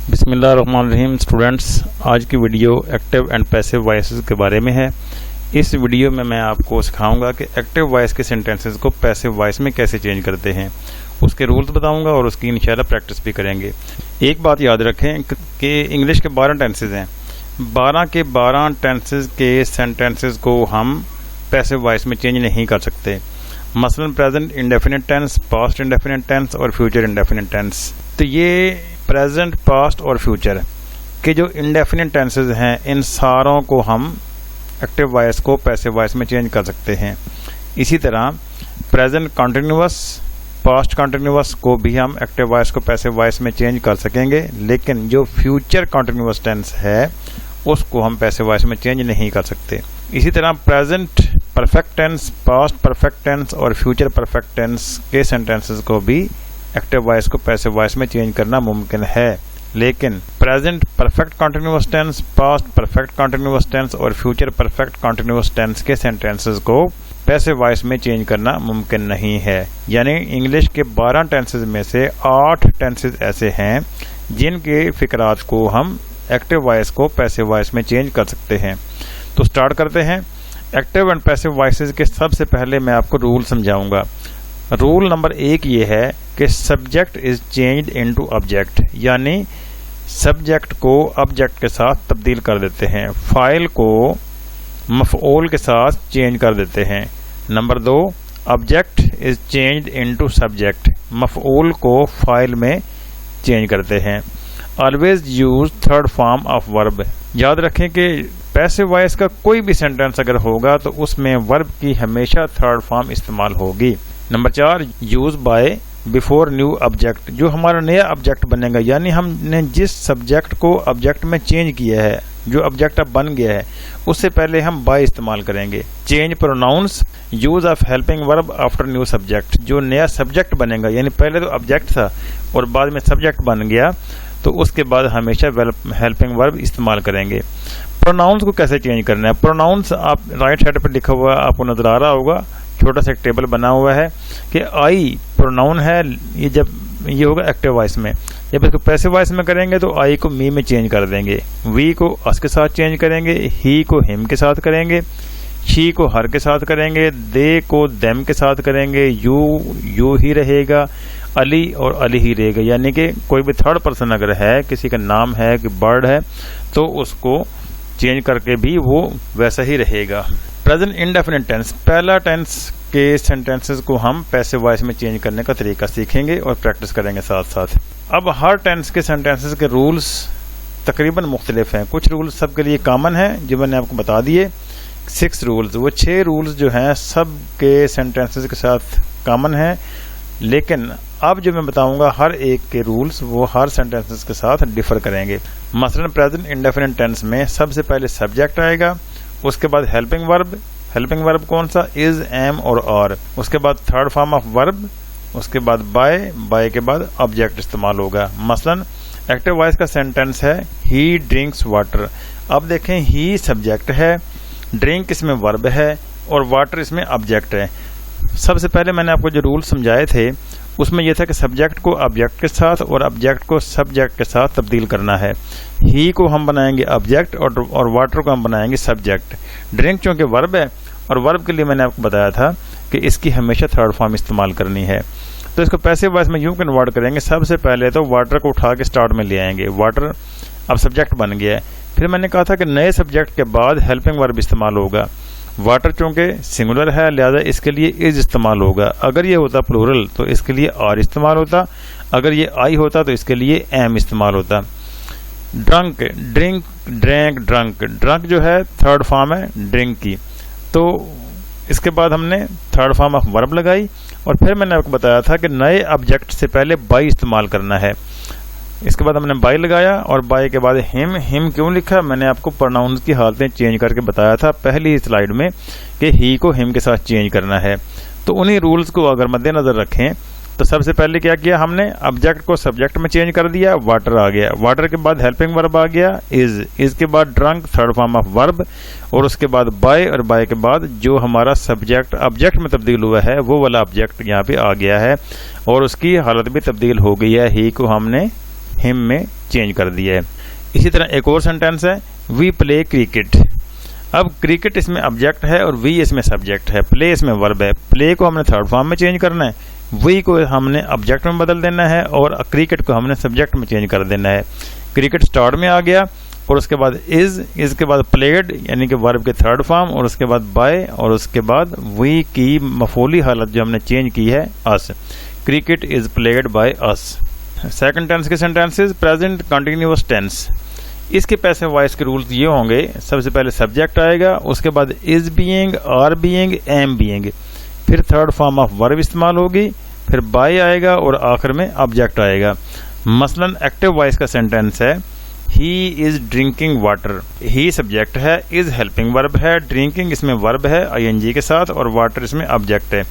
बिस्मिल्लाहिर्रहमानिर्रहीम। स्टूडेंट्स, आज की video active and passive voices के बारे में है। इस वीडियो में मैं आपको सिखाऊंगा कि एक्टिव वॉइस के सेंटेंसेस को पैसिव वॉइस में कैसे चेंज करते हैं, उसके रूल्स बताऊंगा और उसकी इंशाल्लाह प्रैक्टिस भी करेंगे। एक बात याद रखें कि इंग्लिश के 12 टेंसेज हैं। 12 के 12 टेंसेज के सेंटेंसेस को हम पैसिव वॉइस में चेंज नहीं कर सकते। मसलन present indefinite tense, past indefinite tense और फ्यूचर इंडेफिनिट टेंस। तो ये प्रेजेंट, पास्ट और फ्यूचर के जो इंडेफिनिट टेंसेज हैं, इन सारों को हम एक्टिव वॉइस को पैसिव वॉइस में चेंज कर सकते हैं। इसी तरह प्रेजेंट कॉन्टिन्यूअस, पास्ट कॉन्टिन्यूअस को भी हम एक्टिव वॉइस को पैसिव वॉइस में चेंज कर सकेंगे, लेकिन जो फ्यूचर कॉन्टिन्यूअस टेंस है उसको हम पैसिव वॉइस में चेंज नहीं कर सकते। इसी तरह present perfect tense, past perfect tense और फ्यूचर परफेक्ट टेंस के सेंटेंसेस को भी एक्टिव वॉइस को पैसिव वॉइस में चेंज करना मुमकिन है, लेकिन present perfect continuous tense, past perfect continuous tense और फ्यूचर परफेक्ट कॉन्टिन्यूअस टेंस के सेंटेंसेस को पैसिव वॉइस में चेंज करना मुमकिन नहीं है। यानी इंग्लिश के 12 टेंसेस में से 8 टेंसेस ऐसे हैं जिनके फिकरात को हम एक्टिव वॉइस को पैसिव वॉइस में चेंज कर सकते हैं। तो स्टार्ट करते हैं। एक्टिव एंड पैसिव वॉइसेस के सबसे पहले मैं आपको रूल समझाऊंगा। रूल नंबर 1 ये है कि subject is changed into object, यानी सब्जेक्ट को ऑब्जेक्ट के साथ तब्दील कर देते हैं, फाइल को मफऊल के साथ चेंज कर देते हैं। Number 2, object is changed into subject, मफऊल को फाइल में चेंज करते हैं। Always use third form of verb. याद रखें कि पैसिव वॉइस का कोई भी सेंटेंस अगर होगा तो उसमें वर्ब की हमेशा थर्ड फॉर्म इस्तेमाल होगी। Number 4, use by before new object. जो हमारा नया ऑब्जेक्ट बनेगा, यानी हमने जिस सब्जेक्ट को ऑब्जेक्ट में चेंज किया है, जो ऑब्जेक्ट अब बन गया है, उससे पहले हम बाय इस्तेमाल करेंगे। Change pronouns, use of helping verb after new subject. जो नया सब्जेक्ट बनेगा, यानी पहले तो ऑब्जेक्ट था और बाद में सब्जेक्ट बन गया, तो उसके बाद हमेशा हेल्पिंग वर्ब इस्तेमाल करेंगे। प्रोनाउंस को कैसे चेंज करना है? प्रोनाउंस आप राइट साइड पर लिखा हुआ आपको नजर आ रहा होगा, छोटा सा एक टेबल बना हुआ है कि आई प्रोनाउन है। ये जब ये होगा एक्टिव वॉइस में, जब इसको पैसिव वॉइस में करेंगे तो आई को मी में चेंज कर देंगे, वी को अस के साथ चेंज करेंगे, ही को हिम के साथ करेंगे, शी को हर के साथ करेंगे, दे को देम के साथ करेंगे, यू ही रहेगा, अली और अली ही रहेगा। यानी कि कोई भी थर्ड पर्सन अगर है, किसी का नाम है कि बर्ड है, तो उसको चेंज करके भी वो वैसा ही रहेगा। प्रेजेंट इंडेफिनिट टेंस, पहला टेंस के सेंटेंसेस को हम पैसिव वॉइस में चेंज करने का तरीका सीखेंगे और प्रैक्टिस करेंगे साथ साथ। अब हर टेंस के सेंटेंसेस के रूल्स तकरीबन मुख्तलिफ हैं। कुछ रूल्स सबके लिए कॉमन हैं जो मैंने आपको बता दिए, 6 रूल्स। वो 6 रूल्स जो हैं सब के सेंटेंसेस के साथ कॉमन हैं, लेकिन अब जो मैं बताऊंगा हर एक के रूल्स वो हर सेंटेंसेस के साथ डिफर करेंगे। मसलन प्रेजेंट इंडेफिनिट टेंस में सबसे पहले सब्जेक्ट आएगा, उसके बाद हेल्पिंग वर्ब। हेल्पिंग वर्ब कौन सा? इज, एम और आर। उसके बाद थर्ड फॉर्म ऑफ वर्ब, उसके बाद बाय के बाद ऑब्जेक्ट इस्तेमाल होगा। मसलन एक्टिव वॉइस का सेंटेंस है ही ड्रिंक्स वाटर। अब देखें, ही सब्जेक्ट है, ड्रिंक इसमें वर्ब है और वाटर इसमें ऑब्जेक्ट है। सबसे पहले मैंने आपको जो रूल समझाए थे उसमें यह था कि सब्जेक्ट को ऑब्जेक्ट के साथ और ऑब्जेक्ट को सब्जेक्ट के साथ तब्दील करना है। ही को हम बनाएंगे ऑब्जेक्ट और वाटर को हम बनाएंगे सब्जेक्ट। ड्रिंक चूंकि वर्ब है और वर्ब के लिए मैंने आपको बताया था कि इसकी हमेशा थर्ड फॉर्म इस्तेमाल करनी है। तो इसको पैसिव वॉइस में यूं कन्वर्ट करेंगे। सबसे पहले तो वाटर को उठा के स्टार्ट में ले आएंगे, वाटर अब सब्जेक्ट बन गया है। फिर मैंने कहा था कि नए सब्जेक्ट के बाद हेल्पिंग वर्ब इस्तेमाल होगा। वाटर चूंकि सिंगुलर है लिहाजा इसके लिए इज इस्तेमाल होगा। अगर ये होता प्लूरल तो इसके लिए आर इस्तेमाल होता, अगर ये आई होता तो इसके लिए एम इस्तेमाल होता। Drunk, drink, drank, drunk. Drunk जो है थर्ड फॉर्म है ड्रिंक की, तो इसके बाद हमने थर्ड फॉर्म ऑफ वर्ब लगाई और फिर मैंने आपको बताया था कि नए ऑब्जेक्ट से पहले बाई इस्तेमाल करना है। इसके बाद हमने बाय लगाया और बाय के बाद हिम क्यों लिखा? मैंने आपको प्रोनाउंस की हालतें चेंज करके बताया था पहली स्लाइड में कि ही को हिम के साथ चेंज करना है। तो उन्हीं रूल्स को अगर मद्देनजर रखें तो सबसे पहले क्या किया हमने? ऑब्जेक्ट को सब्जेक्ट में चेंज कर दिया, वाटर आ गया, वाटर के बाद हेल्पिंग वर्ब आ गया इज के बाद drunk third form of verb, और उसके बाद बाय, और बाय के बाद जो हमारा सब्जेक्ट ऑब्जेक्ट में तब्दील हुआ है वो वाला ऑब्जेक्ट यहाँ पे आ गया है और उसकी हालत भी तब्दील हो गई है। ही को हमने हिम में चेंज कर दिया है। इसी तरह एक और सेंटेंस है, वी प्ले क्रिकेट। अब क्रिकेट इसमें ऑब्जेक्ट है और वी इसमें सब्जेक्ट है, प्ले इसमें वर्ब है। प्ले को हमने थर्ड फॉर्म में चेंज करना है, वी को हमने ऑब्जेक्ट में बदल देना है और क्रिकेट को हमने सब्जेक्ट में चेंज कर देना है। क्रिकेट स्टार्ट में आ गया और उसके बाद इज के बाद प्लेड यानी कि वर्ब के थर्ड फॉर्म और उसके बाद बाय और उसके बाद वी की मफूली हालत जो हमने चेंज की है us. Cricket is played by us. Second tense के सेंटेंसेस, प्रेजेंट कंटिन्यूअस टेंस। इसके पैसिव वॉइस के रूल्स ये होंगे, सबसे पहले सब्जेक्ट आएगा, उसके बाद is being, are being, am being, फिर थर्ड फॉर्म ऑफ वर्ब इस्तेमाल होगी, फिर बाय आएगा और आखिर में ऑब्जेक्ट आएगा। मसलन एक्टिव वॉइस का सेंटेंस है, he is drinking water. He subject है, इज हेल्पिंग वर्ब है, ड्रिंकिंग इसमें वर्ब है आईएनजी के साथ और वाटर इसमें ऑब्जेक्ट है।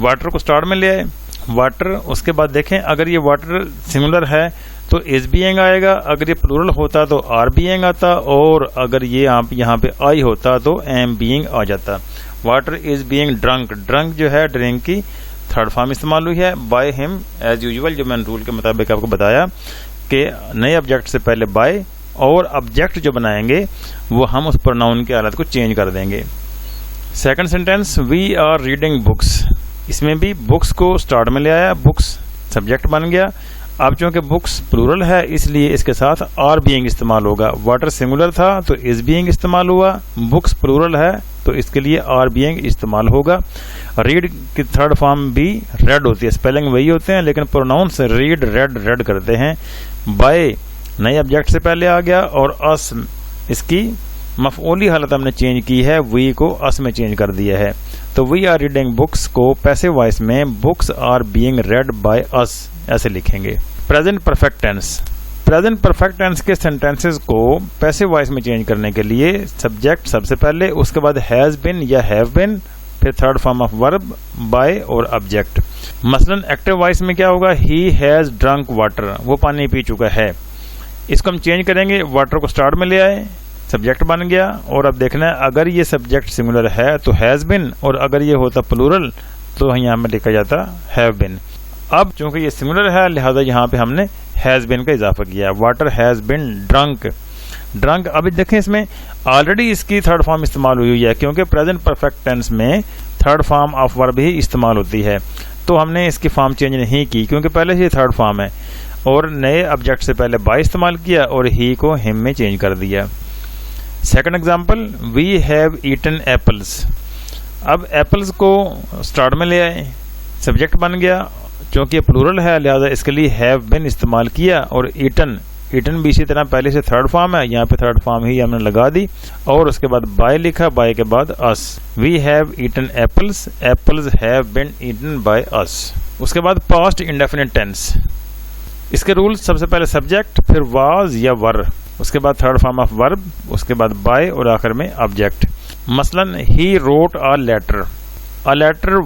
वाटर को स्टार्ट में ले आए, वाटर, उसके बाद देखें अगर ये वाटर सिंगुलर है तो इज बीइंग आएगा, अगर ये प्लूरल होता तो आर बीइंग आता और अगर ये यहाँ पे आई होता तो एम बीइंग आ जाता। Water is being drunk. Drunk जो है ड्रिंक की थर्ड फॉर्म इस्तेमाल हुई है बाय हिम एज यूजुअल, जो मैंने रूल के मुताबिक आपको बताया कि नए ऑब्जेक्ट से पहले बाय और ऑब्जेक्ट जो बनाएंगे वो हम उस प्रोनाउन की हालत को चेंज कर देंगे। Second sentence, we are reading books. इसमें भी बुक्स को स्टार्ट में ले आया, बुक्स सब्जेक्ट बन गया। अब चूंकि बुक्स प्लूरल है इसलिए इसके साथ आर बीइंग इस्तेमाल होगा। वाटर सिंगुलर था तो इज बीइंग इस्तेमाल हुआ, बुक्स प्लूरल है तो इसके लिए आर बीइंग इस्तेमाल होगा। रीड की थर्ड फॉर्म भी रेड होती है, स्पेलिंग वही होते हैं लेकिन प्रोनाउंस रीड रेड रेड करते हैं। बाय नए ऑब्जेक्ट से पहले आ गया और अस इसकी मफऊली हालत हमने चेंज की है, वी को अस में चेंज कर दिया है। तो वी आर रीडिंग बुक्स को पैसिव वॉइस में books are being read by us ऐसे लिखेंगे। Present perfect tense. Present perfect tense के सेंटेंसेस को पैसिव वॉइस में चेंज करने के लिए सब्जेक्ट सबसे पहले, उसके बाद हैज बिन या हैव बिन, फिर third form of verb by और ऑब्जेक्ट। मसलन एक्टिव वॉइस में क्या होगा, ही हैज ड्रंक वाटर, वो पानी पी चुका है। इसको हम चेंज करेंगे, वाटर को स्टार्ट में ले आए, सब्जेक्ट बन गया और अब देखना है अगर ये सब्जेक्ट सिंगुलर है तो हैज बिन और अगर ये होता प्लूरल तो यहाँ में लिखा जाता हैव बिन। अब चूंकि ये सिंगुलर है लिहाजा यहाँ पे हमने हैज बिन का इजाफा किया, water has been drunk. Drunk अभी देखें इसमें ऑलरेडी इसकी थर्ड फॉर्म इस्तेमाल हुई है क्योंकि प्रेजेंट परफेक्ट टेंस में थर्ड फॉर्म ऑफ वर्ब ही इस्तेमाल होती है, तो हमने इसकी फॉर्म चेंज नहीं की क्योंकि पहले से थर्ड फॉर्म है और नए ऑब्जेक्ट से पहले बाय इस्तेमाल किया और ही को हिम में चेंज कर दिया। Second example, we have eaten apples. अब एप्पल्स को स्टार्ट में ले आए, सब्जेक्ट बन गया, क्योंकि प्लूरल है लिहाजा इसके लिए हैव बिन इस्तेमाल किया और ईटन, ईटन भी इसी तरह पहले से थर्ड फॉर्म है, यहाँ पे थर्ड फॉर्म ही हमने लगा दी और उसके बाद बाय लिखा, बाय के बाद us. We have eaten apples, apples have been eaten by us. उसके बाद पास्ट इंडेफिनिट टेंस। इसके रूल सबसे पहले सब्जेक्ट, फिर वाज या वर, उसके बाद थर्ड फॉर्म ऑफ वर्ब, उसके बाद बाय और आखिर में ऑब्जेक्ट। मसलन he wrote a letter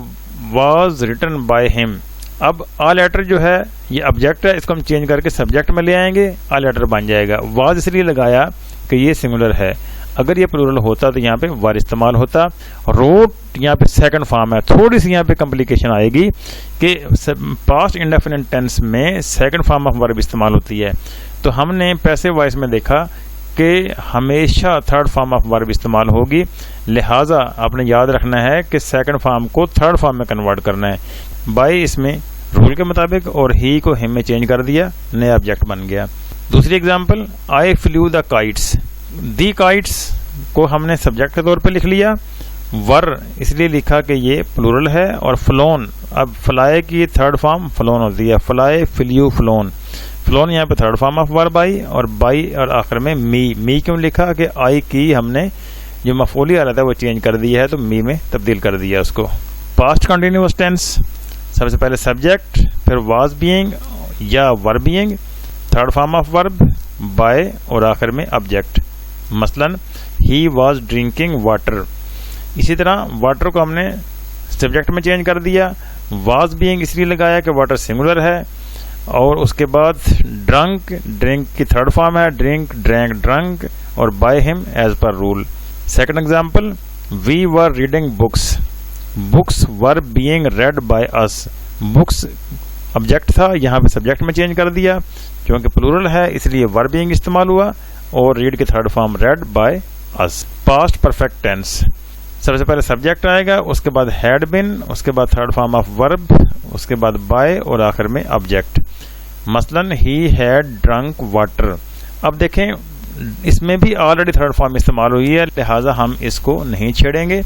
was written by him. अब अ लेटर जो है ये ऑब्जेक्ट है, इसको हम चेंज करके सब्जेक्ट में ले आएंगे, अ लेटर बन जाएगा। वाज इसलिए लगाया कि ये सिंगुलर है, अगर ये प्लूरल होता तो यहाँ पे वर इस्तेमाल होता। रोट यहाँ पे सेकंड फॉर्म है, थोड़ी सी यहाँ पे कॉम्प्लिकेशन आएगी कि पास्ट इंडेफिनिट टेंस में सेकंड फॉर्म ऑफ वर्ब इस्तेमाल होती है, तो हमने पैसिव वॉइस में देखा कि हमेशा थर्ड फॉर्म ऑफ वर्ब इस्तेमाल होगी, लिहाजा आपने याद रखना है कि सेकंड फॉर्म को थर्ड फॉर्म में कन्वर्ट करना है। बाय इसमें रूल के मुताबिक और ही को हिम में चेंज कर दिया, नया ऑब्जेक्ट बन गया। दूसरी example, eye flu the kites. The kites को हमने सब्जेक्ट के तौर पे लिख लिया, वर इसलिए लिखा कि ये प्लूरल है और फ्लोन, अब फ्लाई की थर्ड फॉर्म फ्लोन होती है, फ्लाई फ्लू फ्लोन। फ्लोन यहाँ पे third form of verb I और बाई और आखिर में मी क्यों लिखा कि आई की हमने जो मफूली हालत है वो चेंज कर दिया है तो मी में तब्दील कर दिया उसको। पास्ट कंटिन्यूअस टेंस, सबसे पहले सब्जेक्ट, फिर वाज बीइंग या were being, third form of verb, by और आखिर में ऑब्जेक्ट। मसलन ही वाज ड्रिंकिंग वाटर। इसी तरह वाटर को हमने सब्जेक्ट में चेंज कर दिया, वाज बीइंग इसलिए लगाया कि वाटर सिंगुलर है और उसके बाद ड्रंक, ड्रिंक की थर्ड फॉर्म है, ड्रिंक ड्रैंक ड्रंक और बाय हिम एज पर rule. Second example, we were reading books, books were being read by us. Books object था, यहाँ पे सब्जेक्ट में चेंज कर दिया। क्योंकि प्लूरल है इसलिए वर्ब बीइंग इस्तेमाल हुआ। और रीड की third form read by us. Past perfect tense, सबसे पहले सब्जेक्ट आएगा, उसके बाद हैड बिन, उसके बाद थर्ड फॉर्म ऑफ वर्ब, उसके बाद बाय और आखिर में ऑब्जेक्ट। मसलन ही हैड ड्रंक वाटर। अब देखें इसमें भी ऑलरेडी थर्ड फॉर्म इस्तेमाल हुई है, लिहाजा हम इसको नहीं छेड़ेंगे,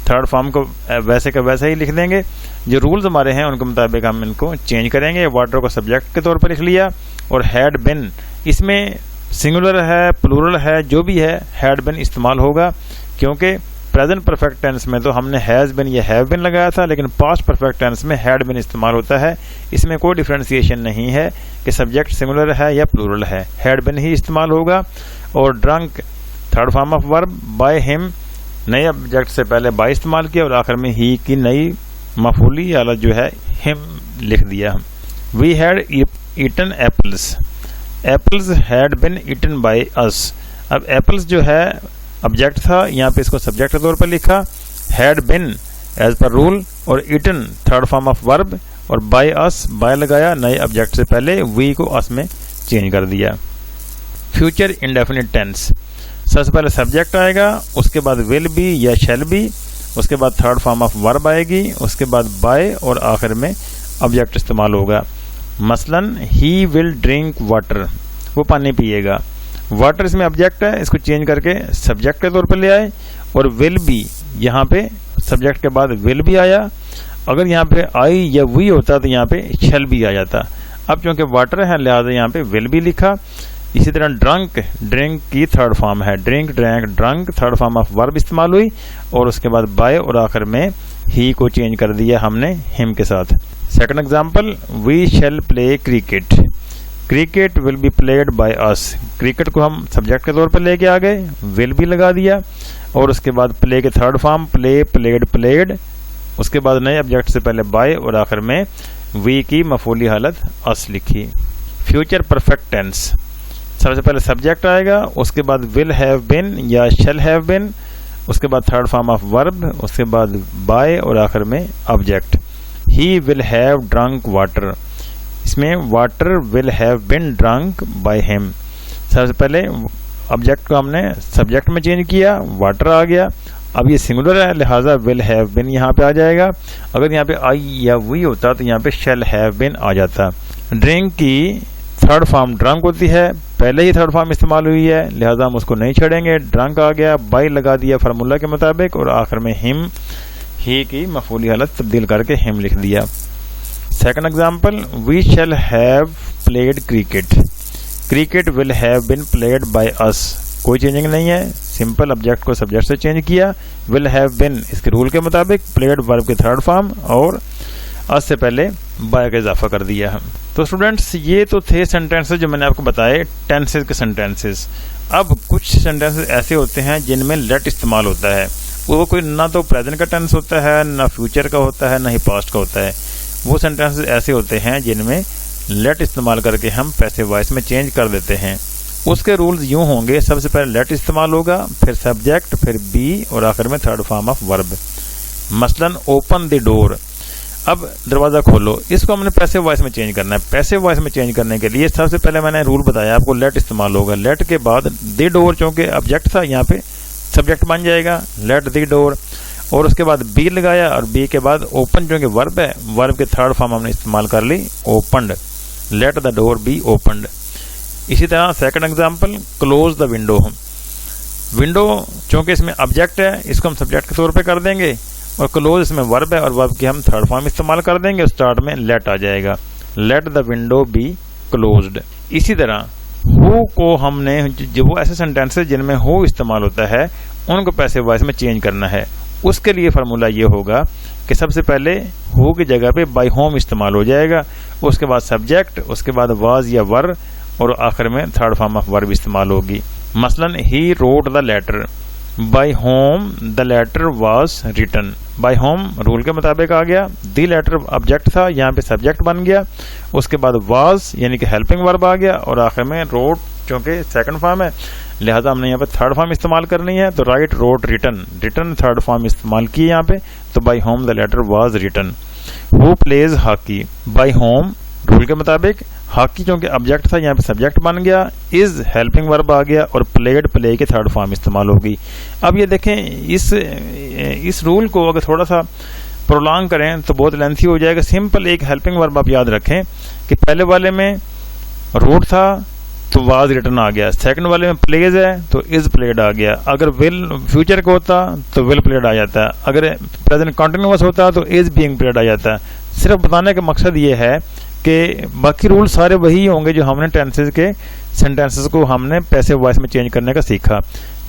थर्ड फॉर्म को वैसे का वैसे ही लिख देंगे। जो रूल्स हमारे हैं उनके मुताबिक हम इनको चेंज करेंगे। वाटर को सब्जेक्ट के तौर पर लिख लिया। और हैड बिन, इसमें सिंगुलर है प्लूरल है जो भी है, हैड बिन इस्तेमाल होगा। क्योंकि प्रेजेंट परफेक्ट टेंस में तो हमने हैज बिन या हैव बिन लगाया था, लेकिन पास्ट परफेक्ट टेंस में हैड बिन इस्तेमाल होता है। इसमें कोई डिफ्रेंसिएशन नहीं है कि सब्जेक्ट सिंगुलर है या प्लूरल है, हैड बिन ही इस्तेमाल होगा। और drunk third form of verb, by him नए ऑब्जेक्ट से पहले बाय इस्तेमाल किया और आखिर में ही की नई मफूली वाला जो है हिम लिख दिया हम। We had eaten apples, apples had been eaten by us. अब एप्पल्स जो है ऑब्जेक्ट था, यहाँ पे इसको सब्जेक्ट के तौर पर लिखा। हैड बिन एज पर रूल और eaten third form of verb और बाय अस बाय लगाया नए ऑब्जेक्ट से पहले, वी को अस में चेंज कर दिया। फ्यूचर इंडेफिनिट टेंस, सबसे पहले सब्जेक्ट आएगा, उसके बाद विल बी या शैल बी, उसके बाद थर्ड फॉर्म ऑफ वर्ब आएगी, उसके बाद बाय और आखिर में ऑब्जेक्ट इस्तेमाल होगा। मसलन ही विल ड्रिंक वाटर, वो पानी पिएगा। वाटर इसमें ऑब्जेक्ट है, इसको चेंज करके सब्जेक्ट के तौर पर ले आए। और विल बी, यहाँ पे सब्जेक्ट के बाद विल भी आया। अगर यहाँ पे आई या वी होता तो यहाँ पे शैल भी आ जाता। अब क्योंकि वाटर है लिहाजा यहाँ पे विल भी लिखा। इसी तरह ड्रंक, ड्रिंक की थर्ड फॉर्म है, drink drank drunk third form of verb इस्तेमाल हुई। और उसके बाद बाय और आखिर में ही को चेंज कर दिया हमने हिम के साथ। Second example, we shall play cricket, cricket will be played by us. Cricket को हम सब्जेक्ट के तौर पर लेके आ गए, विल भी लगा दिया। और उसके बाद प्ले के third form play played played, उसके बाद नए ऑब्जेक्ट से पहले बाय और आखिर में वी की मफूली हालत अस लिखी। फ्यूचर परफेक्ट टेंस, सबसे पहले सब्जेक्ट आएगा, उसके बाद विल हैव बिन या शैल हैव बिन, उसके बाद थर्ड फॉर्म ऑफ वर्ब, उसके बाद बाय और आखिर में object. He will have drunk water, इसमें water will have been drunk by him. सबसे पहले ऑब्जेक्ट को हमने सब्जेक्ट में चेंज किया, वाटर आ गया। अब ये सिंगुलर है लिहाजा विल हैव बिन यहाँ पे आ जाएगा। अगर यहाँ पे आई या वी होता तो यहाँ पे शैल हैव बिन आ जाता। ड्रिंक की थर्ड फॉर्म ड्रंक होती है, पहले ही थर्ड फॉर्म इस्तेमाल हुई है लिहाजा हम उसको नहीं छेड़ेंगे। ड्रंक आ गया, बाय लगा दिया फार्मूला के मुताबिक और आखिर में हिम, ही की मफूली हालत तब्दील करके हिम लिख दिया। Second example, we shall have played cricket, cricket will have been played by us. कोई चेंजिंग नहीं है, सिंपल ऑब्जेक्ट को सब्जेक्ट से चेंज किया। विल हैव बिन इसके रूल के मुताबिक, प्लेड वर्ब के थर्ड फॉर्म और अस से पहले बाय का इजाफा कर दिया है। तो स्टूडेंट्स ये तो थे सेंटेंसेस जो मैंने आपको बताए, टेंसेस के सेंटेंसेस। अब कुछ सेंटेंसेस ऐसे होते हैं जिनमें लेट इस्तेमाल होता है। वो कोई ना तो प्रेजेंट का टेंस होता है, ना फ्यूचर का होता है, ना ही पास्ट का होता है। वो सेंटेंसेस ऐसे होते हैं जिनमें लेट इस्तेमाल करके हम पैसिव वॉइस में चेंज कर देते हैं। उसके रूल्स यूं होंगे, सबसे पहले लेट इस्तेमाल होगा, फिर सब्जेक्ट, फिर बी और आखिर में थर्ड फॉर्म ऑफ वर्ब। मसलन ओपन द डोर, अब दरवाजा खोलो, इसको हमने पैसिव वॉइस में चेंज करना है। पैसिव वॉइस में चेंज करने के लिए सबसे पहले मैंने रूल बताया आपको, लेट इस्तेमाल होगा। लेट के बाद द डोर, चूंकि ऑब्जेक्ट था यहाँ पे सब्जेक्ट बन जाएगा, लेट द डोर। और उसके बाद बी लगाया और बी के बाद ओपन, क्योंकि वर्ब है, वर्ब के थर्ड फॉर्म हमने इस्तेमाल कर ली, opened. Let the door be opened. इसी तरह second example, close the window. Window चूंकि इसमें ऑब्जेक्ट है, इसको हम सब्जेक्ट के तौर पे कर देंगे और क्लोज इसमें वर्ब है और वर्ब की हम थर्ड फॉर्म इस्तेमाल कर देंगे, स्टार्ट में लेट आ जाएगा, let the window be closed. इसी तरह हु को हमने, जो वो ऐसे सेंटेंसेस जिनमें हु इस्तेमाल होता है उनको पैसिव वॉइस में चेंज करना है। उसके लिए फार्मूला ये होगा कि सबसे पहले हु की जगह पे बाय होम इस्तेमाल हो जाएगा, उसके बाद सब्जेक्ट, उसके बाद वाज या वर और आखिर में थर्ड फॉर्म ऑफ वर्ब इस्तेमाल होगी। मसलन he wrote the letter, by whom the letter was written. By whom rule के मुताबिक आ गया, द लेटर ऑब्जेक्ट था, यहाँ पे सब्जेक्ट बन गया, उसके बाद वाज यानी कि हेल्पिंग वर्ब आ गया और आखिर में रोट, क्योंकि सेकंड फॉर्म है लिहाजा हमने यहाँ पे थर्ड फॉर्म इस्तेमाल करनी है, तो write wrote written, written third form इस्तेमाल की यहाँ पे, तो by whom the letter was written. Who plays hockey, by whom rule के मुताबिक हॉकी क्योंकि ऑब्जेक्ट था, यहाँ पे सब्जेक्ट बन गया, इज हेल्पिंग वर्ब आ गया और प्लेड प्ले की थर्ड फॉर्म इस्तेमाल होगी। अब ये देखें, इस रूल को अगर थोड़ा सा प्रोलॉन्ग करें तो बहुत लेंथी हो जाएगा। सिंपल एक हेल्पिंग वर्ब आप याद रखें कि पहले वाले में रोड था तो वाज रिटन आ गया, सेकंड वाले में प्लेज है तो इज प्लेड आ गया। अगर विल फ्यूचर का होता तो विल प्लेड आ जाता है, अगर प्रेजेंट कंटिन्यूअस होता तो इज बीइंग प्लेड आ जाता है। सिर्फ बताने का मकसद ये है कि बाकी रूल सारे वही होंगे जो हमने टेंसेस के सेंटेंसेस को हमने पैसिव वॉइस में चेंज करने का सीखा।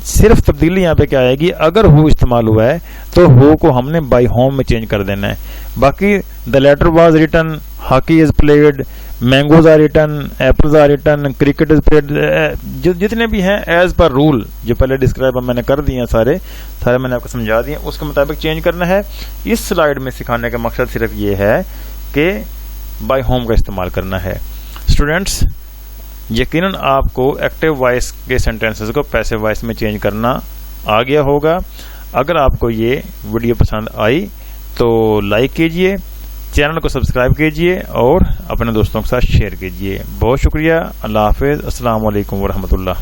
सिर्फ तब्दीली यहाँ पे क्या आएगी, अगर हु इस्तेमाल हुआ है तो हु को हमने बाय होम में चेंज कर देना है। बाकी the letter was written, hockey is played, mangoes are written, apples are written, cricket is played, जितने भी हैं एज पर रूल जो पहले डिस्क्राइब मैंने कर दिए हैं, सारे मैंने आपको समझा दिए, उसके मुताबिक चेंज करना है। इस स्लाइड में सिखाने का मकसद सिर्फ ये है कि बाय होम का इस्तेमाल करना है। स्टूडेंट्स, यकीनन आपको एक्टिव वॉइस के सेंटेंसेस को पैसिव वॉइस में चेंज करना आ गया होगा। अगर आपको ये वीडियो पसंद आई तो लाइक कीजिए, चैनल को सब्सक्राइब कीजिए और अपने दोस्तों के साथ शेयर कीजिए। बहुत शुक्रिया। अल्लाह हाफिज़। अस्सलाम वालेकुम वरहमतुल्लाह।